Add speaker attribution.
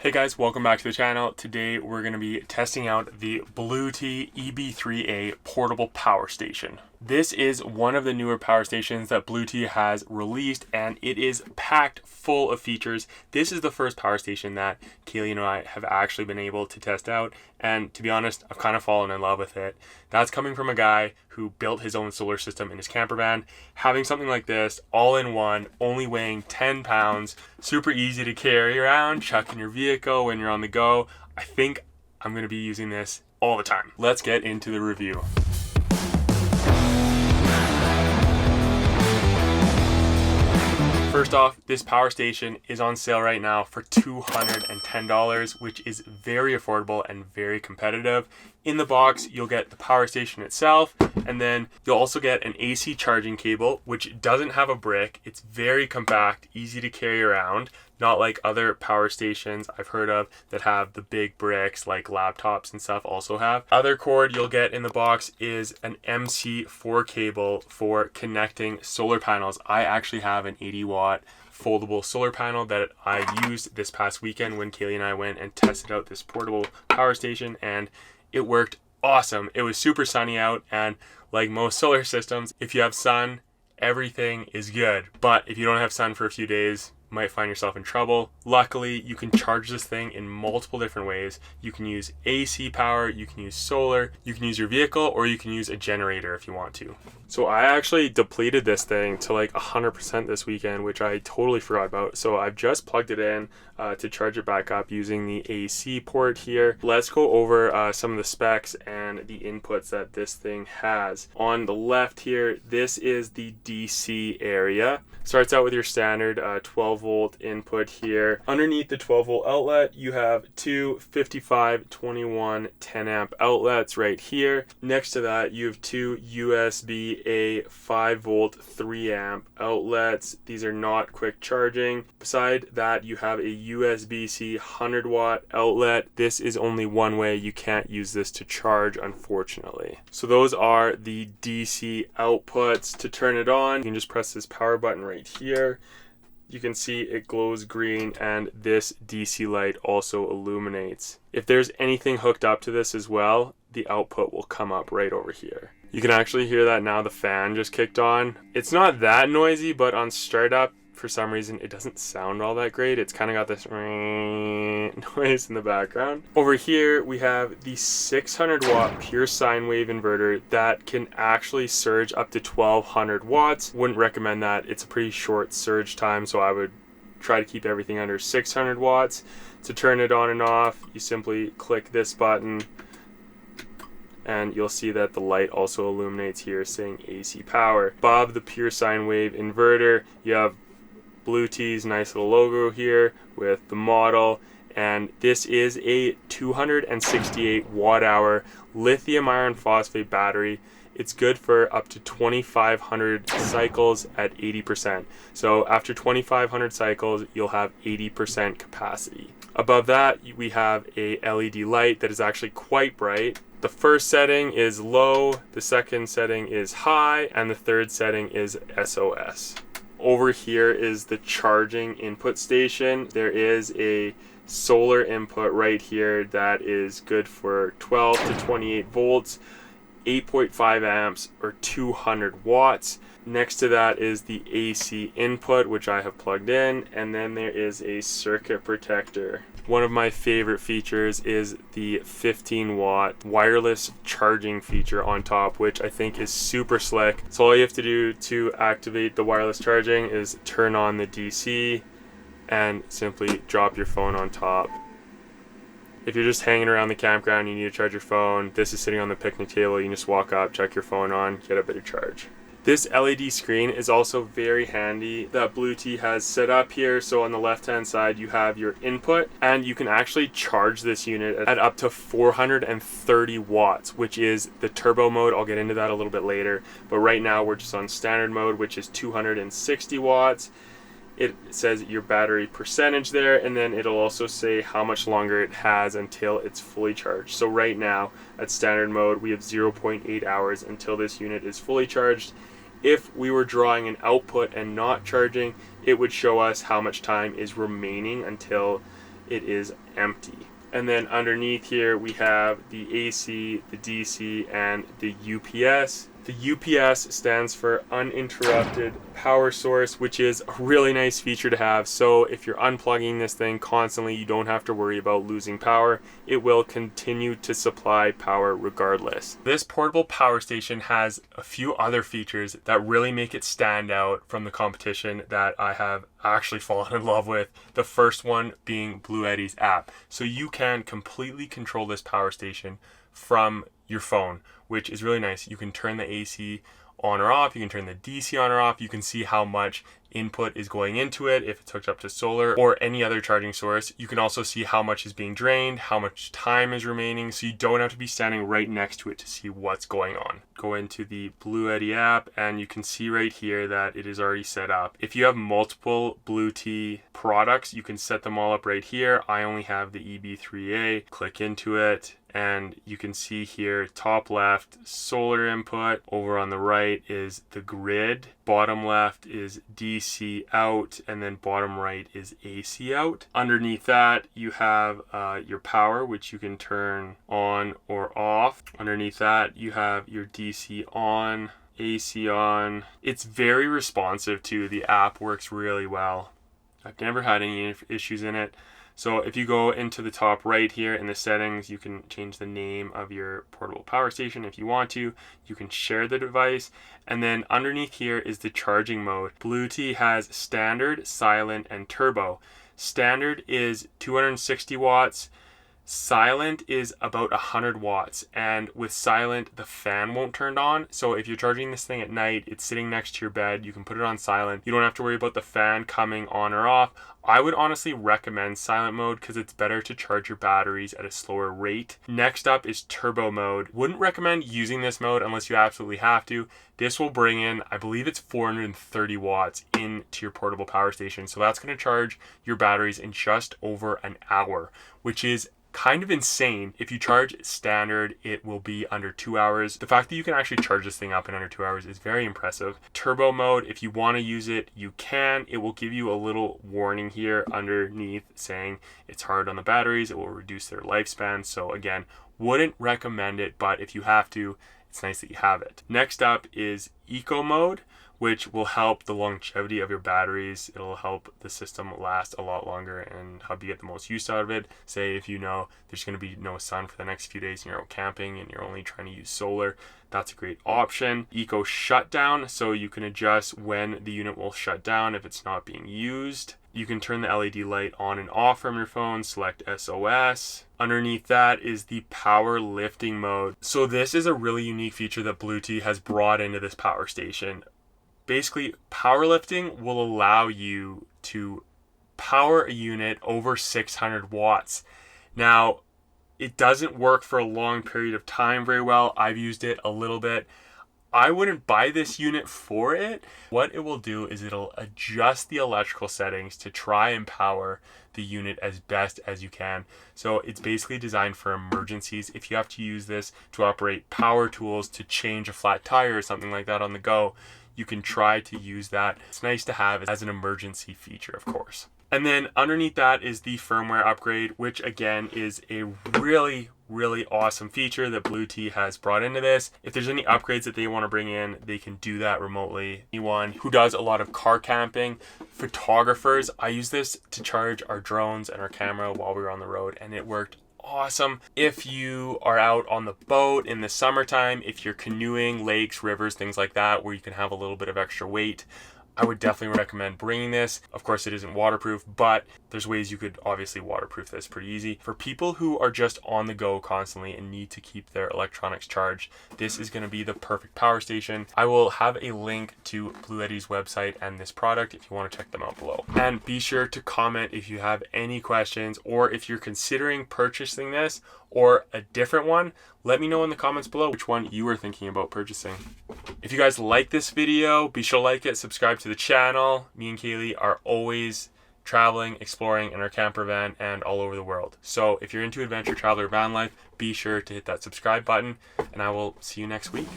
Speaker 1: Hey guys, welcome back to the channel. Today we're going to be testing out the Bluetti EB3A portable power station. This is one of the newer power stations that Bluetti has released, and it is packed full of features. This is the first power station that Kaylee and I have actually been able to test out, and to be honest, I've kind of fallen in love with it. That's coming from a guy who built his own solar system in his camper van. Having something like this all in one, only weighing 10 pounds, super easy to carry around, chuck in your vehicle when you're on the go. I think I'm going to be using this all the time. Let's get into the review. First off, this power station is on sale right now for $210, which is very affordable and very competitive. In the box, you'll get the power station itself, and then you'll also get an AC charging cable, which doesn't have a brick. It's very compact, easy to carry around, not like other power stations I've heard of that have the big bricks like laptops and stuff also have. Other cord you'll get in the box is an MC4 cable for connecting solar panels. I actually have an 80-watt foldable solar panel that I used this past weekend when Kaylee and I went and tested out this portable power station, and it worked awesome. It was super sunny out, and like most solar systems, if you have sun, everything is good. But if you don't have sun for a few days, you might find yourself in trouble. Luckily, you can charge this thing in multiple different ways. You can use AC power, you can use solar, you can use your vehicle, or you can use a generator if you want to. So I actually depleted this thing to like 100% this weekend, which I totally forgot about. So I've just plugged it in to charge it back up using the AC port here. Let's go over some of the specs and the inputs that this thing has. On the left here, this is the DC area. Starts out with your standard 12 volt input here. Underneath the 12 volt outlet, you have two 55, 21, 10 amp outlets right here. Next to that, you have two USB A 5 volt 3 amp outlets. These are not quick charging. Beside that, you have a USB-C 100 watt outlet. This is only one way. You can't use this to charge, unfortunately. So those are the DC outputs. To turn it on, you can just press this power button right here. You can see it glows green, and this DC light also illuminates. If there's anything hooked up to this as well, the output will come up right over here. You can actually hear that now. The fan just kicked on. It's not that noisy, but on startup, for some reason, it doesn't sound all that great. It's kind of got this noise in the background. Over here, we have the 600 watt pure sine wave inverter that can actually surge up to 1200 watts. Wouldn't recommend that. It's a pretty short surge time, so I would try to keep everything under 600 watts. To turn it on and off, you simply click this button, and you'll see that the light also illuminates here saying AC power. Above the pure sine wave inverter, you have Bluetti's nice little logo here with the model, and this is a 268 watt hour lithium iron phosphate battery. It's good for up to 2,500 cycles at 80%. So after 2,500 cycles, you'll have 80% capacity. Above that, we have a LED light that is actually quite bright. The first setting is low, the second setting is high, and the third setting is SOS. Over here is the charging input station. There is a solar input right here that is good for 12 to 28 volts, 8.5 amps, or 200 watts. Next to that is the AC input, which I have plugged in, and then there is a circuit protector. One of my favorite features is the 15 watt wireless charging feature on top, which I think is super slick. So all you have to do to activate the wireless charging is turn on the DC and simply drop your phone on top. If you're just hanging around the campground, you need to charge your phone, this is sitting on the picnic table, you can just walk up, check your phone on, get a bit of charge. This LED screen is also very handy that Bluetti has set up here. So on the left hand side, you have your input, and you can actually charge this unit at up to 430 watts, which is the turbo mode. I'll get into that a little bit later, but right now we're just on standard mode, which is 260 watts. It says your battery percentage there, and then it'll also say how much longer it has until it's fully charged. So right now at standard mode, we have 0.8 hours until this unit is fully charged. If we were drawing an output and not charging, it would show us how much time is remaining until it is empty. And then underneath here we have the AC, the DC, and the UPS. The UPS stands for uninterrupted power source, which is a really nice feature to have. So if you're unplugging this thing constantly, you don't have to worry about losing power. It will continue to supply power regardless. This portable power station has a few other features that really make it stand out from the competition that I have actually fallen in love with. The first one being Bluetti's app. So you can completely control this power station from your phone, which is really nice. You can turn the AC on or off, you can turn the DC on or off, you can see how much input is going into it if it's hooked up to solar or any other charging source. You can also see how much is being drained, how much time is remaining, so you don't have to be standing right next to it to see what's going on. Go into the Bluetti app and you can see right here that it is already set up. If you have multiple Bluetti products, you can set them all up right here. I only have the EB3A. Click into it and you can see here, top left, solar input. Over on the right is the grid. Bottom left is DC out, and then bottom right is AC out. Underneath that, you have your power, which you can turn on or off. Underneath that, you have your DC on, AC on. It's very responsive too. The app works really well. I've never had any issues in it. So if you go into the top right here in the settings, you can change the name of your portable power station if you want to. You can share the device. And then underneath here is the charging mode. Bluetti has standard, silent, and turbo. Standard is 260 watts. Silent is about 100 watts, and with silent the fan won't turn on. So if you're charging this thing at night, it's sitting next to your bed, you can put it on silent. You don't have to worry about the fan coming on or off. I would honestly recommend silent mode because it's better to charge your batteries at a slower rate. Next up is turbo mode. Wouldn't recommend using this mode unless you absolutely have to. This will bring in, I believe it's 430 watts into your portable power station. So that's going to charge your batteries in just over an hour, which is kind of insane. If you charge standard, it will be under 2 hours. The fact that you can actually charge this thing up in under 2 hours is very impressive. Turbo mode, if you want to use it, you can. It will give you a little warning here underneath saying it's hard on the batteries. It will reduce their lifespan. So again, wouldn't recommend it, but if you have to, it's nice that you have it. Next up is eco mode, which will help the longevity of your batteries. It'll help the system last a lot longer and help you get the most use out of it. Say if you know there's going to be no sun for the next few days and you're out camping and you're only trying to use solar, that's a great option. Eco shutdown, so you can adjust when the unit will shut down if it's not being used. You can turn the LED light on and off from your phone, select SOS. Underneath that is the power lifting mode. So this is a really unique feature that Bluetti has brought into this power station. Basically, powerlifting will allow you to power a unit over 600 watts. Now, it doesn't work for a long period of time very well. I've used it a little bit. I wouldn't buy this unit for it. What it will do is it'll adjust the electrical settings to try and power the unit as best as you can. So it's basically designed for emergencies. If you have to use this to operate power tools to change a flat tire or something like that on the go, you can try to use that. It's nice to have as an emergency feature, of course. And then underneath that is the firmware upgrade, which again is a really awesome feature that Bluetti has brought into this. If there's any upgrades that they want to bring in, they can do that remotely. Anyone who does a lot of car camping, photographers, I use this to charge our drones and our camera while we were on the road, and it worked awesome. If you are out on the boat in the summertime, if you're canoeing, lakes, rivers, things like that, where you can have a little bit of extra weight, I would definitely recommend bringing this. Of course, it isn't waterproof, but there's ways you could obviously waterproof this pretty easy. For people who are just on the go constantly and need to keep their electronics charged, this is going to be the perfect power station. I will have a link to Bluetti's website and this product if you want to check them out below. And be sure to comment if you have any questions, or if you're considering purchasing this or a different one, let me know in the comments below which one you are thinking about purchasing. If you guys like this video, be sure to like it, subscribe to the channel. Me and Kaylee are always traveling, exploring in our camper van and all over the world. So if you're into adventure, travel, or van life, be sure to hit that subscribe button, and I will see you next week.